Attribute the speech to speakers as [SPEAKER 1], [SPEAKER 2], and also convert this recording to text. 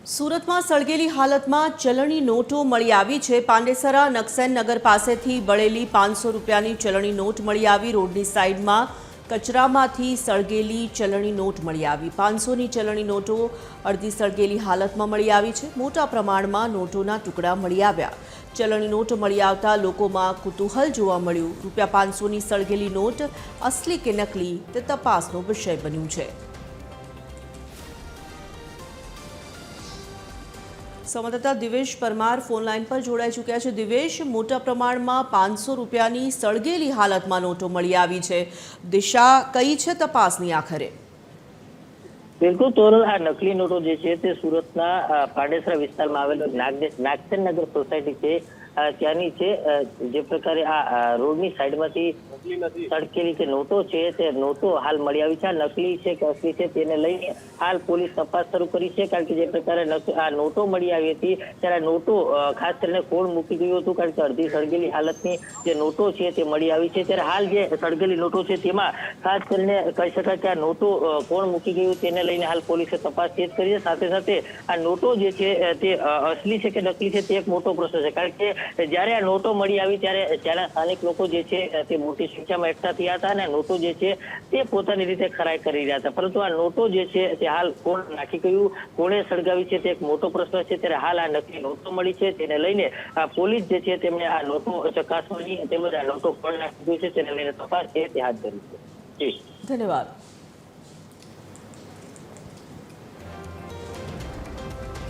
[SPEAKER 1] સુરતમાં સળગેલી હાલતમાં ચલણી નોટો મળી આવી છે। પાંડેસરા નકસેન નગર પાસેથી બળેલી 500 રૂપિયાની ચલણી નોટ મળી આવી। રોડની સાઈડમાં કચરામાંથી સળગેલી ચલણી નોટ મળી આવી। 500ની ચલણી નોટો અડધી સળગેલી હાલતમાં મળી આવી છે। મોટા પ્રમાણમાં નોટોના ટુકડા મળી આવ્યા। ચલણી નોટ મળી આવતા લોકોમાં કુતૂહલ જોવા મળ્યું। રૂપિયા 500ની સળગેલી નોટ અસલી કે નકલી તે તપાસનો વિષય બન્યું છે। संवाददाता दिवेश परमार फोन लाइन पर जोड़ाई चुक्या है। दिवेश, मोटा प्रमाण में 500 रूपियानी सळगेली हालत में नोटो मळी आवी छे, दिशा कई छे तपासनी आखरे?
[SPEAKER 2] बिल्कुल तोरल आ नकली नोटो जे छे ते सूरतना पांडेसरा विस्तारमां आवेलो नागसेन नगर सोसायटी छे त्यानी छे। जे प्रकारे आ रोडनी साइडमांथी सड़केली जे नोटो छे ते नोटो हाल मळी आवी छे। नकली छे के असली छे तेने लईने हाल पोलीस तपास शरू करी छे। कारण के जे प्रकारे आ नोटो मळी आवी हती त्यारे नोटो खास करीने कोण मूकी गयुं हतुं, कारण के अर्धी सळगेली हालतनी जे नोटो छे ते मळी आवी छे। त्यारे हाल जे सळगेली नोटो छे तेमां खास करीने कही शकाय के आ नोटो कोण मूकी गयुं तेने लईने हाल पोलीसे तपास तेज करी छे। साथे साथे आ नोटो जे छे ते असली छे के नकली छे ते एक मोटो प्रश्न छे। कारण के ज्यारे आ नोटो मळी आवी त्यारे त्याना स्थानिक लोको जे छे ते मोटी संख्यामां एकठा थया हता अने नोटो जे छे ते पोतानी रीते खराई करी रह्या हता। परंतु आ नोटो जे छे ते हाल कोण नाखी गयुं, कोणे सळगावी छे ते एक मोटो प्रश्न छे। त्यारे हाल आ नकली नोटो मळी छे तेने लईने आ पोलीस जे छे तेमणे आ नोटो चकासવાની તેમજ આ નોટો કોણ નાખી ગયું છે તેને લઈને તપાસ છે તે હાથ ધરી છે। જી
[SPEAKER 1] धन्यवाद।